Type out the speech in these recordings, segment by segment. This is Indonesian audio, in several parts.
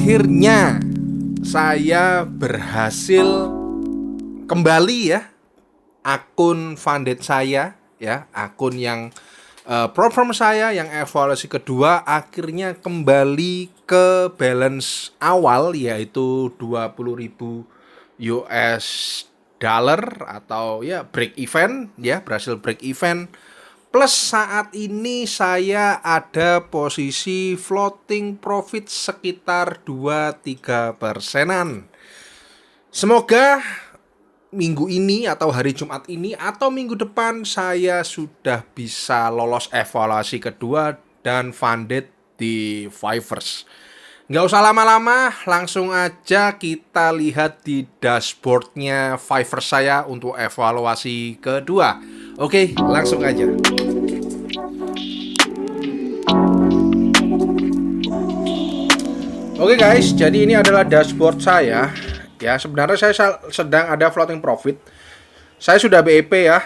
akhirnya saya berhasil kembali ya akun funded saya ya, akun yang platform saya yang evaluasi kedua akhirnya kembali ke balance awal, yaitu 20.000 US dollar atau ya break even ya, berhasil break even. Plus saat ini saya ada posisi floating profit sekitar 2-3%. Semoga minggu ini atau hari Jumat ini atau minggu depan saya sudah bisa lolos evaluasi kedua dan funded di Fivers. Nggak usah lama-lama, langsung aja kita lihat di dashboardnya Fivers saya untuk evaluasi kedua. Oke, langsung aja. Oke guys, jadi ini adalah dashboard saya. Ya, sebenarnya saya sedang ada floating profit. Saya sudah BEP ya.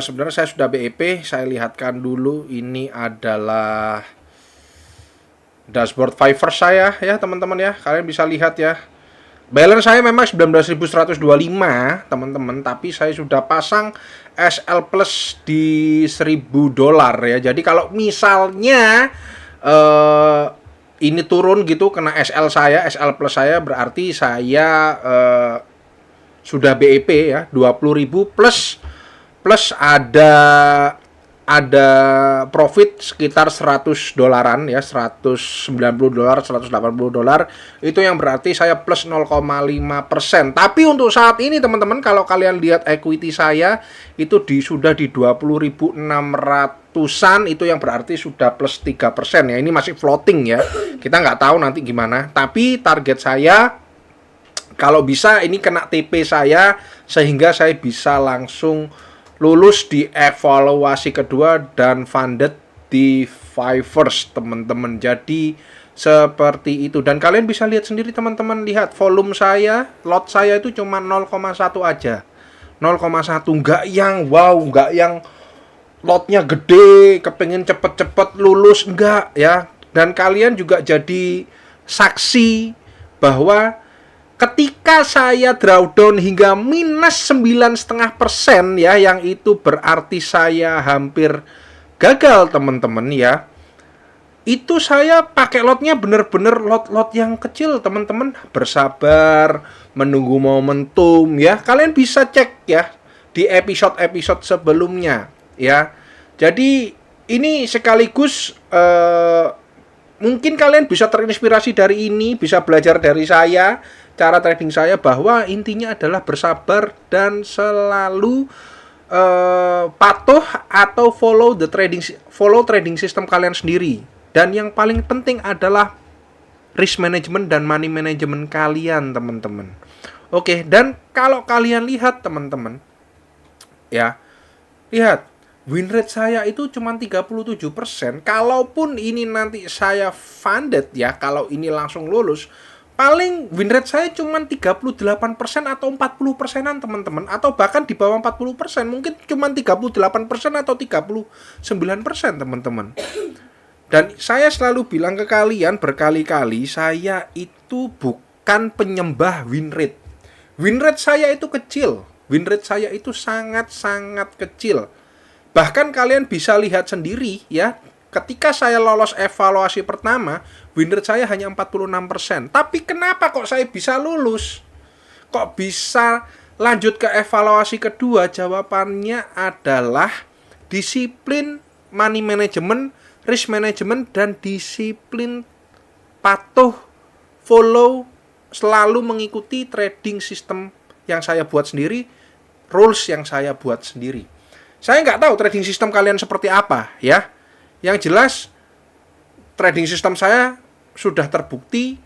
Sebenarnya saya sudah BEP. Saya lihatkan dulu, ini adalah dashboard Fivers saya ya teman-teman ya. Kalian bisa lihat ya. Balance saya memang 19.125 teman-teman, tapi saya sudah pasang SL plus di $1.000 ya. Jadi kalau misalnya ini turun gitu kena SL plus saya, berarti saya sudah BEP ya, 20.000 plus ada profit sekitar $100 ya, $190, $180. Itu yang berarti saya plus 0,5%. Tapi untuk saat ini teman-teman, kalau kalian lihat equity saya itu sudah di 20.600-an, itu yang berarti sudah plus 3% ya. Ini masih floating ya. Kita nggak tahu nanti gimana. Tapi target saya kalau bisa ini kena TP saya sehingga saya bisa langsung lulus di evaluasi kedua dan funded di Fivers teman-teman. Jadi seperti itu, dan kalian bisa lihat sendiri teman-teman, lihat volume saya, lot saya itu cuma 0,1 aja, 0,1, nggak yang wow, nggak yang lotnya gede kepengen cepet-cepet lulus, enggak ya. Dan kalian juga jadi saksi bahwa ketika saya drawdown hingga minus 9,5% ya, yang itu berarti saya hampir gagal teman-teman ya. Itu saya pakai lotnya bener-bener lot-lot yang kecil teman-teman, bersabar menunggu momentum ya. Kalian bisa cek ya di episode-episode sebelumnya ya. Jadi ini sekaligus mungkin kalian bisa terinspirasi dari ini, bisa belajar dari saya, cara trading saya, bahwa intinya adalah bersabar dan selalu patuh atau follow trading system kalian sendiri. Dan yang paling penting adalah risk management dan money management kalian teman-teman. Oke, dan kalau kalian lihat teman-teman ya, lihat win rate saya itu cuma 37%. Kalaupun ini nanti saya funded ya, kalau ini langsung lulus, paling win rate saya cuma 38% atau 40%-an teman-teman, atau bahkan di bawah 40%, mungkin cuma 38% atau 39% teman-teman. Dan saya selalu bilang ke kalian berkali-kali, saya itu bukan penyembah win rate. Win rate saya itu kecil, win rate saya itu sangat-sangat kecil. Bahkan kalian bisa lihat sendiri ya, ketika saya lolos evaluasi pertama, win rate saya hanya 46%. Tapi kenapa kok saya bisa lulus? Kok bisa lanjut ke evaluasi kedua? Jawabannya adalah disiplin money management, risk management, dan disiplin patuh, follow, selalu mengikuti trading system yang saya buat sendiri, rules yang saya buat sendiri. Saya nggak tahu trading system kalian seperti apa ya. Yang jelas trading system saya sudah terbukti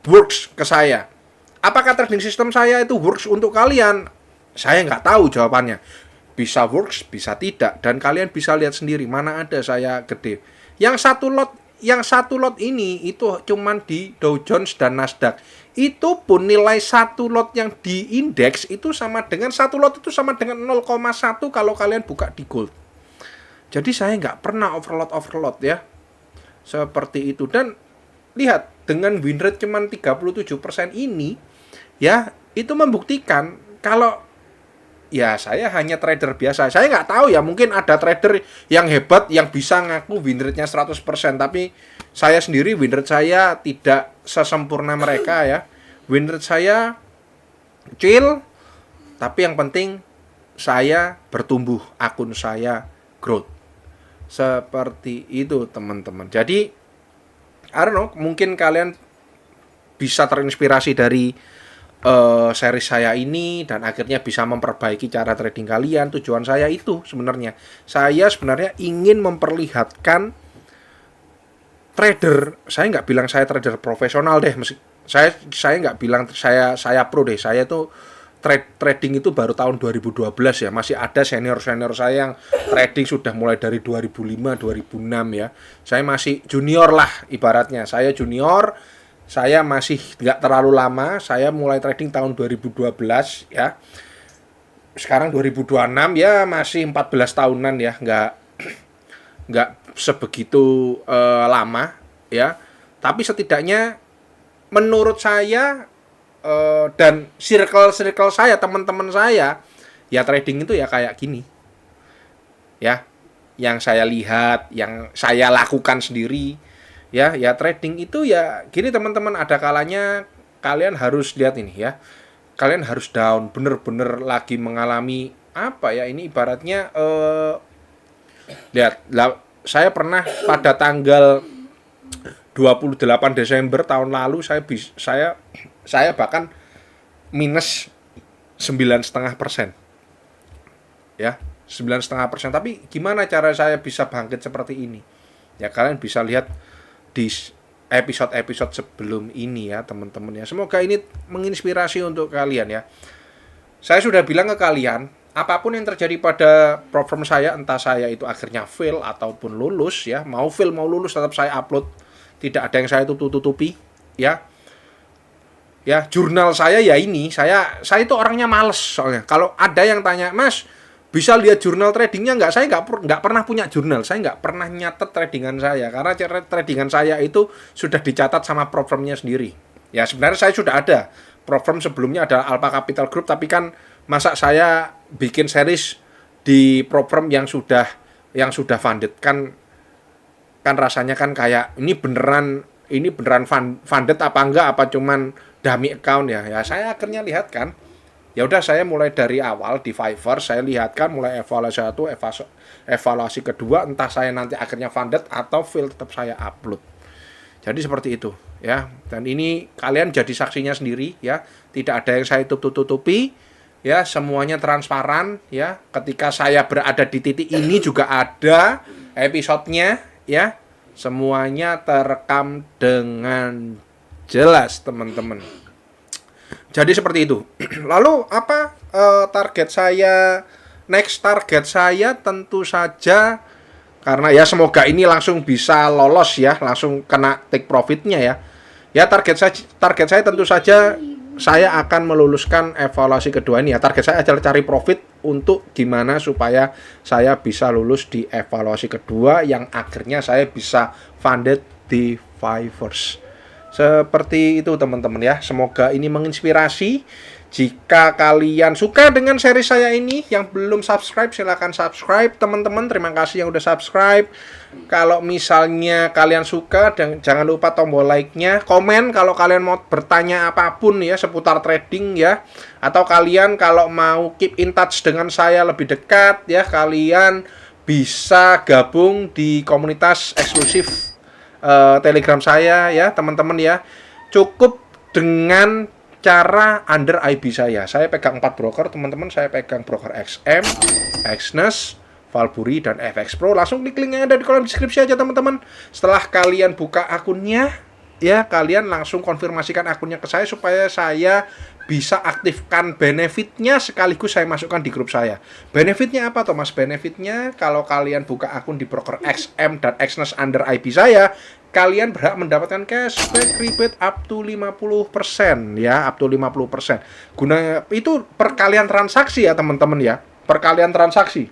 works ke saya. Apakah trading system saya itu works untuk kalian? Saya nggak tahu jawabannya. Bisa works, bisa tidak. Dan kalian bisa lihat sendiri, mana ada saya gede. Yang satu lot ini itu cuman di Dow Jones dan Nasdaq. Itu pun nilai satu lot yang di indeks itu sama dengan satu lot itu sama dengan 0,1 kalau kalian buka di gold. Jadi saya nggak pernah overload ya, seperti itu. Dan lihat dengan win rate cuman 37% ini, ya, itu membuktikan kalau ya saya hanya trader biasa. Saya nggak tahu ya, mungkin ada trader yang hebat yang bisa ngaku win rate-nya 100%, tapi saya sendiri win rate saya tidak sesempurna mereka ya. Win rate saya chill, tapi yang penting saya bertumbuh, akun saya growth. Seperti itu teman-teman. Jadi I don't know, mungkin kalian bisa terinspirasi dari series saya ini dan akhirnya bisa memperbaiki cara trading kalian. Tujuan saya itu sebenarnya, saya sebenarnya ingin memperlihatkan trader. Saya nggak bilang saya trader profesional deh, saya nggak bilang saya pro deh. Saya tuh trading itu baru tahun 2012 ya. Masih ada senior saya yang trading sudah mulai dari 2005 2006 ya. Saya masih junior lah ibaratnya. Saya junior, saya masih nggak terlalu lama. Saya mulai trading tahun 2012 ya. Sekarang 2026 ya, masih 14 tahunan ya. Nggak sebegitu lama ya. Tapi setidaknya menurut saya dan circle saya, teman-teman saya, ya trading itu ya kayak gini. Ya, yang saya lihat, yang saya lakukan sendiri. Ya trading itu ya gini teman-teman, ada kalanya kalian harus lihat ini ya. Kalian harus down, bener-bener lagi mengalami apa ya, ini ibaratnya lihat, saya pernah pada tanggal 28 Desember tahun lalu saya bahkan minus 9,5%. Ya, 9,5%. Tapi gimana cara saya bisa bangkit seperti ini? Ya kalian bisa lihat di episode-episode sebelum ini ya teman-teman ya. Semoga ini menginspirasi untuk kalian ya. Saya sudah bilang ke kalian, apapun yang terjadi pada platform saya, entah saya itu akhirnya fail ataupun lulus ya, mau fail mau lulus tetap saya upload. Tidak ada yang saya tutupi ya. Ya, jurnal saya ya ini, saya itu orangnya males soalnya. Kalau ada yang tanya, "Mas, bisa lihat jurnal tradingnya nggak?" Saya nggak pernah punya jurnal. Saya nggak pernah nyatet tradingan saya, karena tradingan saya itu sudah dicatat sama platformnya sendiri. Ya sebenarnya saya sudah ada platform sebelumnya, ada Alpha Capital Group, tapi kan masa saya bikin series di platform yang sudah funded, kan rasanya kan kayak ini beneran funded apa enggak, apa cuman dummy account ya. Ya saya akhirnya lihat kan, ya udah saya mulai dari awal di Fiverr, saya lihatkan mulai evaluasi 1, evaluasi kedua, entah saya nanti akhirnya funded atau fail tetap saya upload. Jadi seperti itu ya. Dan ini kalian jadi saksinya sendiri ya. Tidak ada yang saya tutupi ya, semuanya transparan ya. Ketika saya berada di titik ini juga ada episodenya ya. Semuanya terekam dengan jelas teman-teman. Jadi seperti itu. Lalu apa target saya? Next target saya tentu saja, karena ya semoga ini langsung bisa lolos ya, langsung kena take profitnya ya. Ya target saya tentu saja saya akan meluluskan evaluasi kedua ini ya. Target saya adalah cari profit untuk gimana supaya saya bisa lulus di evaluasi kedua yang akhirnya saya bisa funded di Fiverr. Seperti itu teman-teman ya. Semoga ini menginspirasi. Jika kalian suka dengan seri saya ini, yang belum subscribe silahkan subscribe teman-teman. Terima kasih yang udah subscribe. Kalau misalnya kalian suka, dan jangan lupa tombol like-nya. Komen kalau kalian mau bertanya apapun ya seputar trading ya. Atau kalian kalau mau keep in touch dengan saya lebih dekat ya, kalian bisa gabung di komunitas eksklusif Telegram saya ya teman-teman ya. Cukup dengan cara under IB saya pegang 4 broker teman-teman. Saya pegang broker XM, Exness, Valbury, dan FX Pro. Langsung klik link yang ada di kolom deskripsi aja teman-teman. Setelah kalian buka akunnya ya, kalian langsung konfirmasikan akunnya ke saya supaya saya bisa aktifkan benefitnya sekaligus saya masukkan di grup saya. Benefitnya apa Thomas? Benefitnya kalau kalian buka akun di broker XM dan Exness under IB saya, kalian berhak mendapatkan cashback rebate up to 50% ya, up to 50%. Guna itu perkalian transaksi ya teman-teman ya, perkalian transaksi.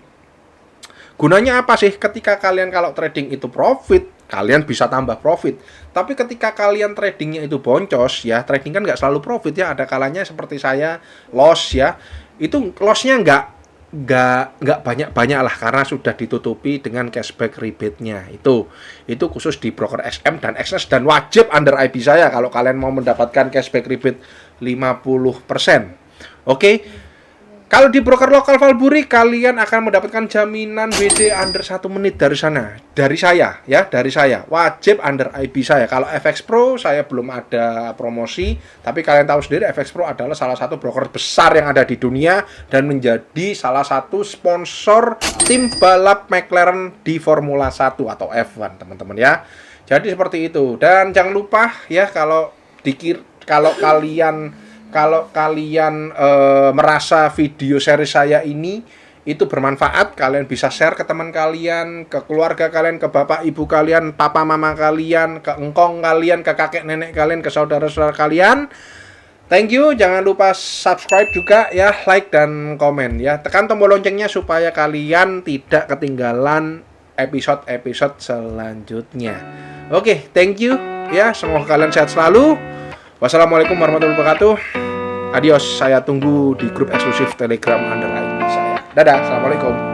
Gunanya apa sih? Ketika kalian kalau trading itu profit, kalian bisa tambah profit. Tapi ketika kalian tradingnya itu boncos ya, trading kan nggak selalu profit ya, ada kalanya seperti saya loss ya, itu lossnya nggak banyak lah karena sudah ditutupi dengan cashback rebate-nya. Itu khusus di broker SM dan XS dan wajib under IB saya kalau kalian mau mendapatkan cashback rebate 50%. Oke. Kalau di broker lokal Valburi, kalian akan mendapatkan jaminan WD under 1 menit dari sana. Dari saya, ya, dari saya. Wajib under IB saya. Kalau FX Pro, saya belum ada promosi. Tapi kalian tahu sendiri, FX Pro adalah salah satu broker besar yang ada di dunia dan menjadi salah satu sponsor tim balap McLaren di Formula 1 atau F1, teman-teman ya. Jadi seperti itu. Dan jangan lupa ya, kalau kalian merasa video seri saya ini itu bermanfaat, kalian bisa share ke teman kalian, ke keluarga kalian, ke bapak ibu kalian, papa mama kalian, ke engkong kalian, ke kakek nenek kalian, ke saudara-saudara kalian. Thank you, jangan lupa subscribe juga ya, like dan komen ya. Tekan tombol loncengnya supaya kalian tidak ketinggalan episode-episode selanjutnya. Oke, thank you ya, semoga kalian sehat selalu. Wassalamualaikum warahmatullahi wabarakatuh. Adios, saya tunggu di grup eksklusif Telegram under ID saya. Dadah, assalamualaikum.